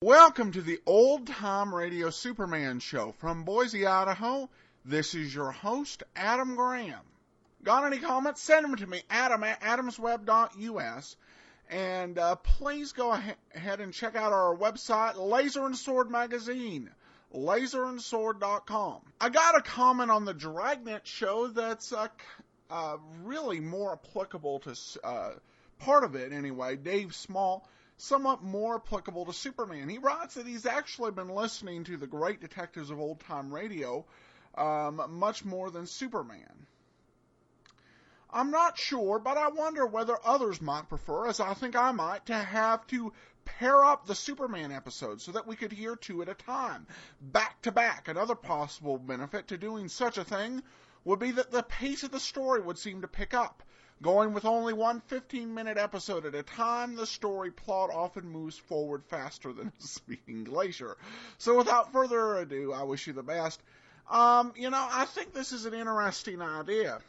Welcome to the Old Time Radio Superman Show from Boise, Idaho. This is your host, Adam Graham. Got any comments? Send them to me, Adam at adamsweb.us. And please go ahead and check out our website, Laser and Sword Magazine, laserandsword.com. I got a comment on the Dragnet show that's really more applicable to, part of it anyway, Dave Small, somewhat more applicable to Superman. He writes that he's actually been listening to the great detectives of old-time radio much more than Superman. I'm not sure, but I wonder whether others might prefer, as I think I might, to have to pair up the Superman episodes so that we could hear two at a time, back to back. Another possible benefit to doing such a thing would be that the pace of the story would seem to pick up. Going with only one 15-minute episode at a time, the story plot often moves forward faster than a speeding glacier. So without further ado, I wish you the best. I think this is an interesting idea.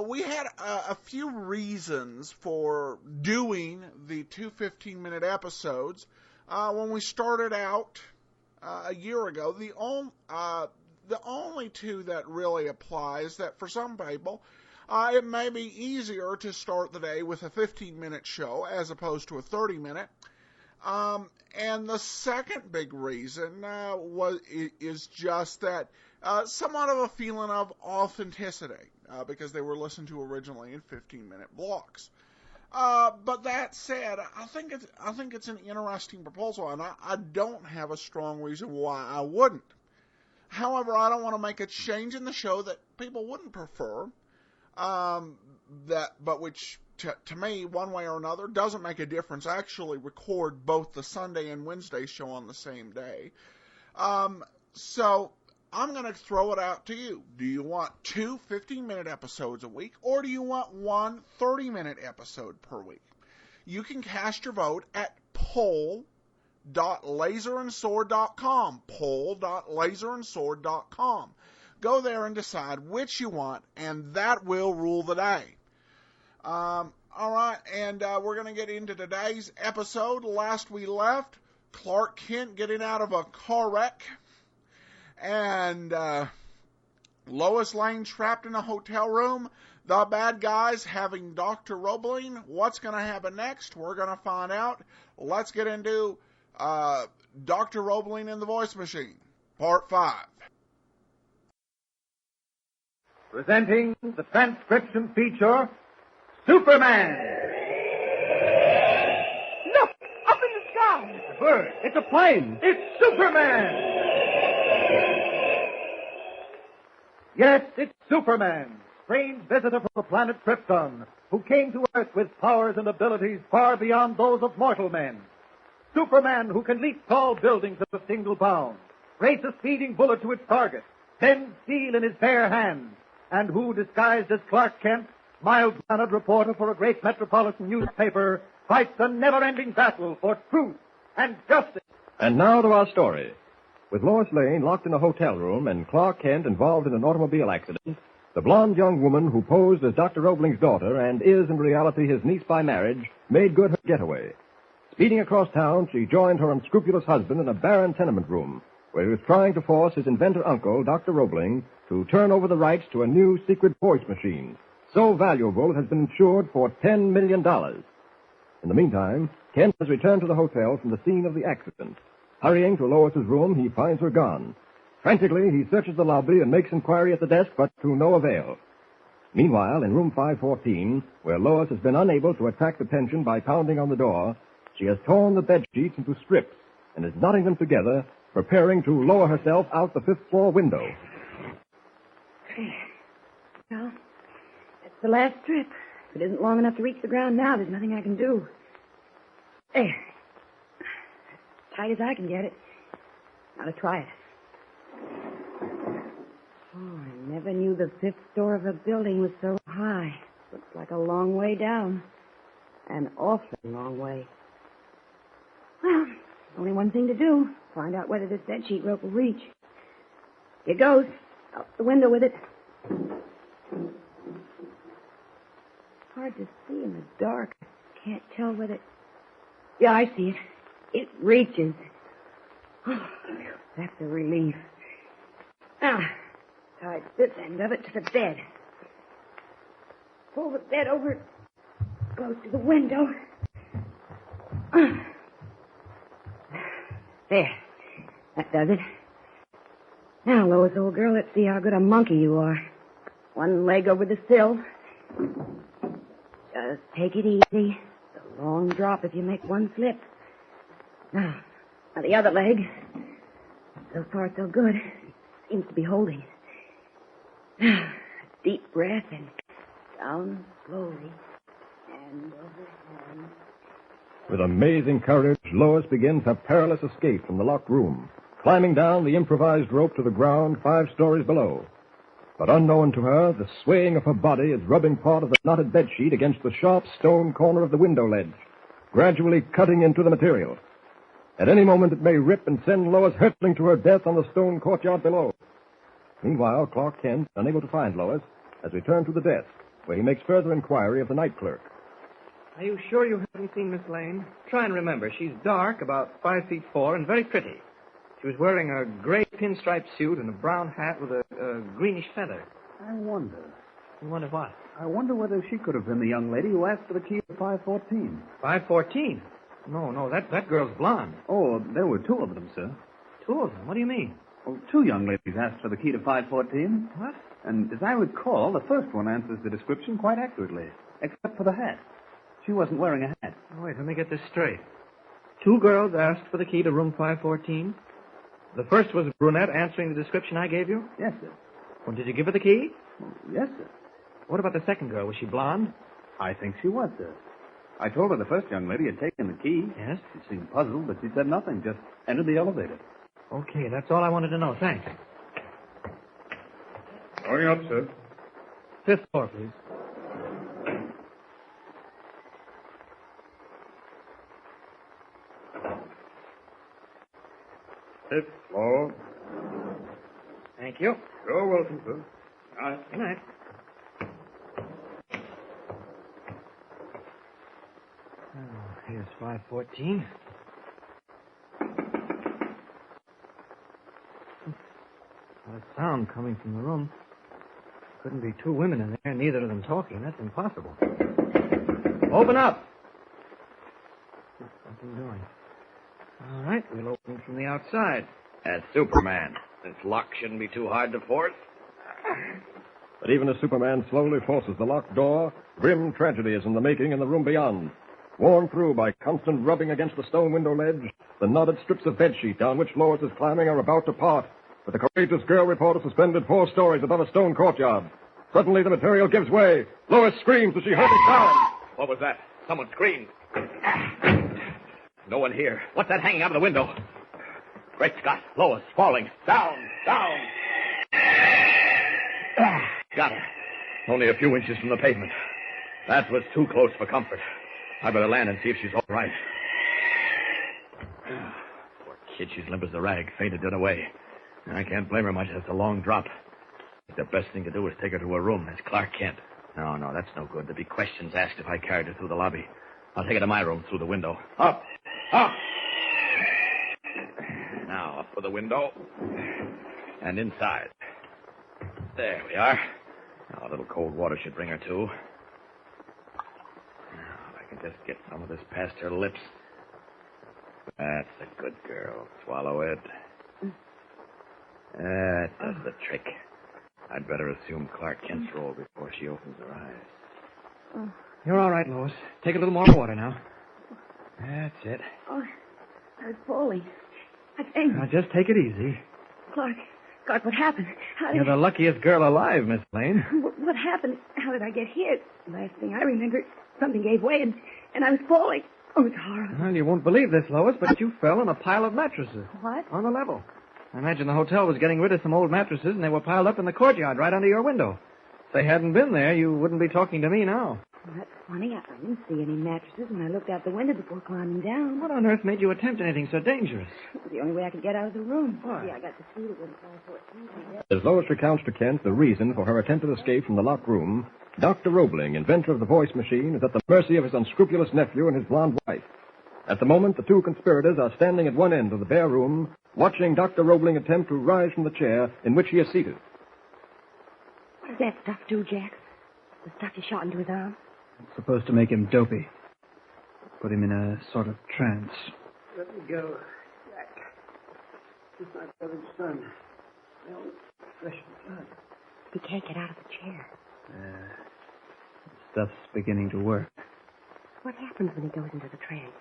We had a few reasons for doing the two 15-minute episodes. When we started out a year ago, the only two that really apply is that for some people, it may be easier to start the day with a 15-minute show as opposed to a 30-minute. And the second big reason is just that somewhat of a feeling of authenticity, because they were listened to originally in 15-minute blocks. But that said, I think it's an interesting proposal, and I don't have a strong reason why I wouldn't. However, I don't want to make a change in the show that people wouldn't prefer. Which to me, one way or another, doesn't make a difference. I actually record both the Sunday and Wednesday show on the same day. So I'm going to throw it out to you. Do you want two 15-minute episodes a week, or do you want one 30-minute episode per week? You can cast your vote at poll.laserandsword.com, poll.laserandsword.com. Go there and decide which you want, and that will rule the day. All right, and we're going to get into today's episode. Last we left, Clark Kent getting out of a car wreck, and Lois Lane trapped in a hotel room. The bad guys having Dr. Roebling. What's going to happen next? We're going to find out. Let's get into Dr. Roebling and the Voice Machine, Part 5. Presenting the transcription feature, Superman. Look, up in the sky. It's a bird. It's a plane. It's Superman. Yes, it's Superman, strange visitor from the planet Krypton, who came to Earth with powers and abilities far beyond those of mortal men. Superman, who can leap tall buildings at a single bound, race a speeding bullet to its target, bend steel in his bare hands, and who, disguised as Clark Kent, mild-mannered reporter for a great metropolitan newspaper, fights a never-ending battle for truth and justice. And now to our story. With Lois Lane locked in a hotel room and Clark Kent involved in an automobile accident, the blonde young woman who posed as Dr. Roebling's daughter and is in reality his niece by marriage made good her getaway. Speeding across town, she joined her unscrupulous husband in a barren tenement room where he was trying to force his inventor uncle, Dr. Roebling, to turn over the rights to a new secret voice machine, so valuable it has been insured for $10 million. In the meantime, Kent has returned to the hotel from the scene of the accident. Hurrying to Lois's room, he finds her gone. Frantically, he searches the lobby and makes inquiry at the desk, but to no avail. Meanwhile, in room 514, where Lois has been unable to attract attention by pounding on the door, she has torn the bed sheets into strips and is knotting them together, preparing to lower herself out the fifth-floor window. Well, that's the last strip. If it isn't long enough to reach the ground now, there's nothing I can do. There. As tight as I can get it. Now to try it. Oh, I never knew the fifth floor of a building was so high. Looks like a long way down. An awfully long way. Well, only one thing to do. Find out whether this bedsheet rope will reach. Here goes. Out the window with it. Hard to see in the dark. Can't tell whether... Yeah, I see it. It reaches. Oh, that's a relief. Now, tie this end of it to the bed. Pull the bed over close to the window. There. That does it. Now, Lois, old girl, let's see how good a monkey you are. One leg over the sill. Just take it easy. It's a long drop if you make one slip. Now the other leg. So far, so good. Seems to be holding. Deep breath and down slowly. Hand over hand. With amazing courage, Lois begins her perilous escape from the locked room, climbing down the improvised rope to the ground 5 stories below. But unknown to her, the swaying of her body is rubbing part of the knotted bedsheet against the sharp stone corner of the window ledge, gradually cutting into the material. At any moment it may rip and send Lois hurtling to her death on the stone courtyard below. Meanwhile, Clark Kent, unable to find Lois, has returned to the desk, where he makes further inquiry of the night clerk. Are you sure you haven't seen Miss Lane? Try and remember. She's dark, about 5'4", and very pretty. She was wearing a gray pinstripe suit and a brown hat with a greenish feather. I wonder. You wonder what? I wonder whether she could have been the young lady who asked for the key to 514. 514? No, that girl's blonde. Oh, there were 2 of them, sir. 2 of them? What do you mean? Oh, 2 young ladies asked for the key to 514. What? And as I recall, the first one answers the description quite accurately, except for the hat. She wasn't wearing a hat. Oh, wait, let me get this straight. 2 girls asked for the key to room 514. The first was a brunette answering the description I gave you? Yes, sir. Well, did you give her the key? Oh, yes, sir. What about the second girl? Was she blonde? I think she was, sir. I told her the first young lady had taken the key. Yes? She seemed puzzled, but she said nothing, just entered the elevator. Okay, that's all I wanted to know. Thanks. Going up, sir. 5th floor, please. Fifth floor. Thank you. You're welcome, sir. Good night. Oh, here's 514. Not a sound coming from the room. Couldn't be 2 women in there, neither of them talking. That's impossible. Open up! Nothing doing. All right, we'll open from the outside. That's Superman. This lock shouldn't be too hard to force. But even as Superman slowly forces the locked door, grim tragedy is in the making in the room beyond. Worn through by constant rubbing against the stone window ledge, the knotted strips of bedsheet down which Lois is climbing are about to part. But the courageous girl reporter suspended 4 stories above a stone courtyard. Suddenly the material gives way. Lois screams as she hurtles down. What was that? Someone screamed. No one here. What's that hanging out of the window? Great Scott. Lois falling. Down. Got her. Only a few inches from the pavement. That was too close for comfort. I better land and see if she's all right. Poor kid, she's limp as a rag. Fainted dead away. I can't blame her much. It's a long drop. The best thing to do is take her to her room. That's Clark Kent. No, that's no good. There'll be questions asked if I carried her through the lobby. I'll take her to my room through the window. Up! Now, up for the window. And inside. There we are. Now, a little cold water should bring her to. Now, if I can just get some of this past her lips. That's a good girl. Swallow it. That does the trick. I'd better assume Clark Kent's role before she opens her eyes. You're all right, Lois. Take a little more water now. That's it. Oh, I was falling. I think. Now, just take it easy. Clark, what happened? How did... You're the luckiest girl alive, Miss Lane. What happened? How did I get here? Last thing I remember, something gave way and I was falling. Oh, it's horrible. Well, you won't believe this, Lois, but you fell on a pile of mattresses. What? On the level. I imagine the hotel was getting rid of some old mattresses, and they were piled up in the courtyard right under your window. If they hadn't been there, you wouldn't be talking to me now. Well, that's funny. I didn't see any mattresses when I looked out the window before climbing down. What on earth made you attempt anything so dangerous? It was the only way I could get out of the room. Why? See, I got the key to room 514. As Lois recounts to Kent the reason for her attempted escape from the locked room, Dr. Roebling, inventor of the voice machine, is at the mercy of his unscrupulous nephew and his blonde wife. At the moment, the two conspirators are standing at one end of the bare room, watching Dr. Roebling attempt to rise from the chair in which he is seated. What does that stuff do, Jack? The stuff you shot into his arm? It's supposed to make him dopey. Put him in a sort of trance. Let me go, Jack. This is my brother's son. My own flesh and blood. He can't get out of the chair. The stuff's beginning to work. What happens when he goes into the trance?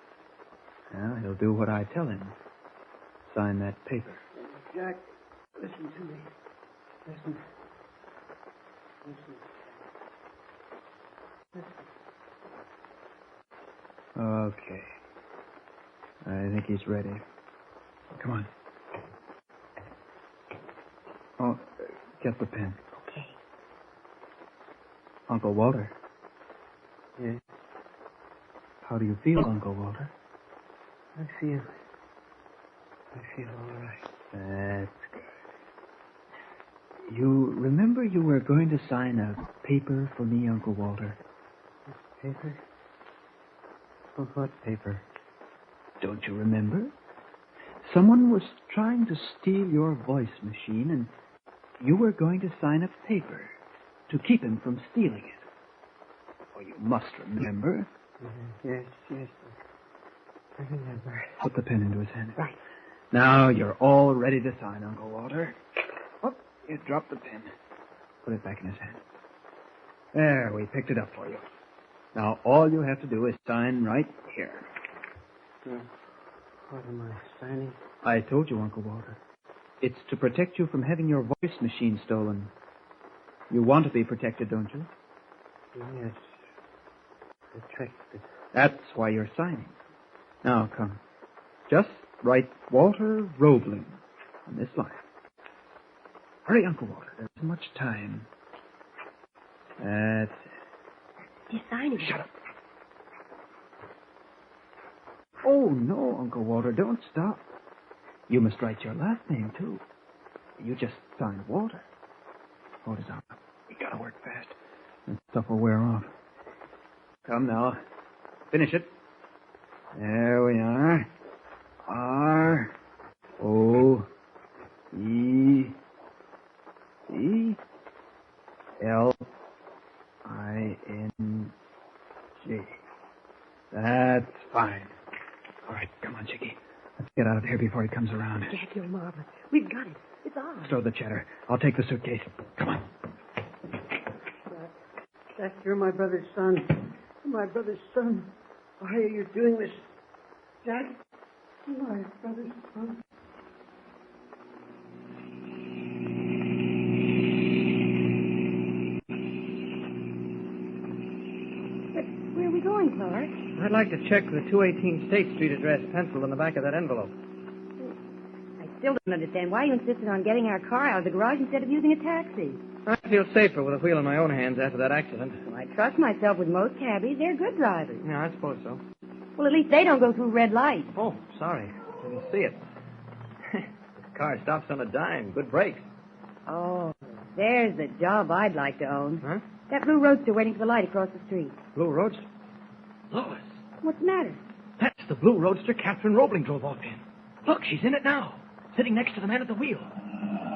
Well, he'll do what I tell him. Sign that paper. Jack, listen to me. Listen. Listen. Okay. I think he's ready. Come on. Oh, get the pen. Okay. Uncle Walter. Yes? How do you feel, Uncle Walter? I feel all right. That's good. You remember you were going to sign a paper for me, Uncle Walter? Paper? Oh, what paper? Don't you remember? Someone was trying to steal your voice machine, and you were going to sign a paper to keep him from stealing it. Oh, you must remember. Yes. I remember. Put the pen into his hand. Right. Now you're all ready to sign, Uncle Walter. Oh, you dropped the pen. Put it back in his hand. There, we picked it up for you. Now all you have to do is sign right here. What am I signing? I told you, Uncle Walter. It's to protect you from having your voice machine stolen. You want to be protected, don't you? Yes. Protected. That's why you're signing. Now, come. Just write Walter Roebling on this line. Hurry, Uncle Walter. There isn't much time. That's it. He's signing. Shut up. Oh, no, Uncle Walter, don't stop. You must write your last name, too. You just sign Walter. Hold his arm up. We gotta work fast. That stuff will wear off. Come now. Finish it. There we are. R-O-E-B-L-I-N-G. That's fine. All right, come on, Chicky. Let's get out of here before he comes around. Jack, you're marvelous. We've got it. It's on. Stow the chatter. I'll take the suitcase. Come on. Jack, you're my brother's son. My brother's son. Why are you doing this? Jack, my brother's son. But where are we going, Clark? I'd like to check the 218 State Street address penciled on the back of that envelope. I still don't understand why you insisted on getting our car out of the garage instead of using a taxi. I feel safer with a wheel in my own hands after that accident. Well, I trust myself with most cabbies. They're good drivers. Yeah, I suppose so. Well, at least they don't go through red lights. Oh, sorry. Didn't see it. This car stops on a dime. Good brakes. Oh, there's the job I'd like to own. Huh? That blue roadster waiting for the light across the street. Blue Roadster. Lois, What's the matter? that's the blue Roadster Catherine Roebling drove off in. Look, she's in it now. Sitting next to the man at the wheel.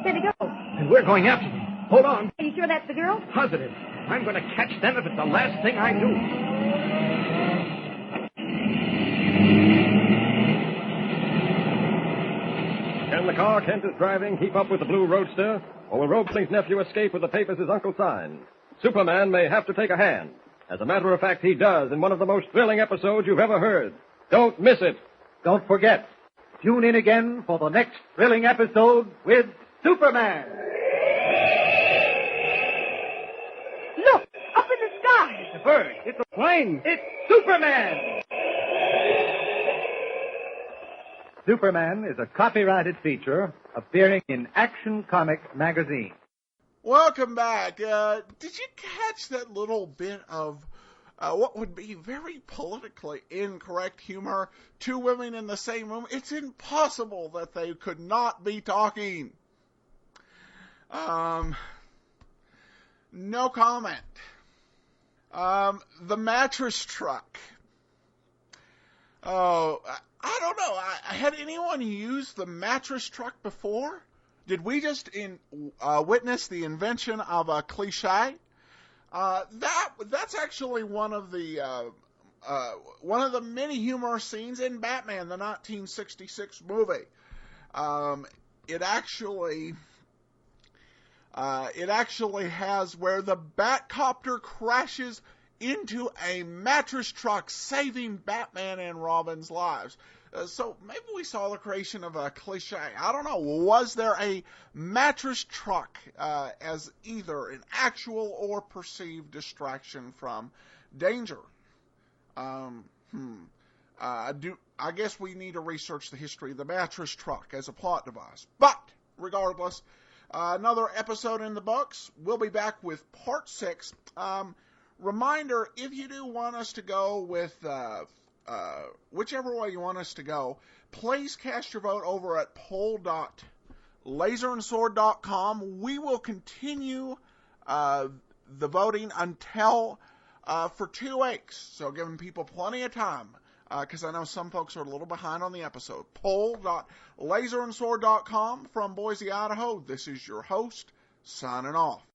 There they go. And we're going after them. Hold on. Are you sure that's the girl? Positive. I'm going to catch them if it's the last thing I do. Can the car Kent is driving keep up with the blue roadster? Or will Roebling's nephew escape with the papers his uncle signed? Superman may have to take a hand. As a matter of fact, he does in one of the most thrilling episodes you've ever heard. Don't miss it. Don't forget, tune in again for the next thrilling episode with Superman. Look, up in the sky. It's a bird. It's a plane. It's Superman. Superman is a copyrighted feature appearing in Action Comics magazine. Welcome back. Did you catch that little bit of what would be very politically incorrect humor? Two women in the same room. It's impossible that they could not be talking. No comment. The mattress truck. Oh, I don't know. Had anyone used the mattress truck before? Did we just witness the invention of a cliche? That's actually one of the many humorous scenes in Batman, the 1966 movie. It actually has where the Batcopter crashes into a mattress truck, saving Batman and Robin's lives. So maybe we saw the creation of a cliche. I don't know. Was there a mattress truck as either an actual or perceived distraction from danger? I guess we need to research the history of the mattress truck as a plot device. But regardless, another episode in the books. We'll be back with part 6. Reminder, if you do want us to go with whichever way you want us to go, please cast your vote over at poll.laserandsword.com. We will continue the voting until for 2 weeks, so giving people plenty of time, because I know some folks are a little behind on the episode. Poll.laserandsword.com from Boise, Idaho. This is your host, signing off.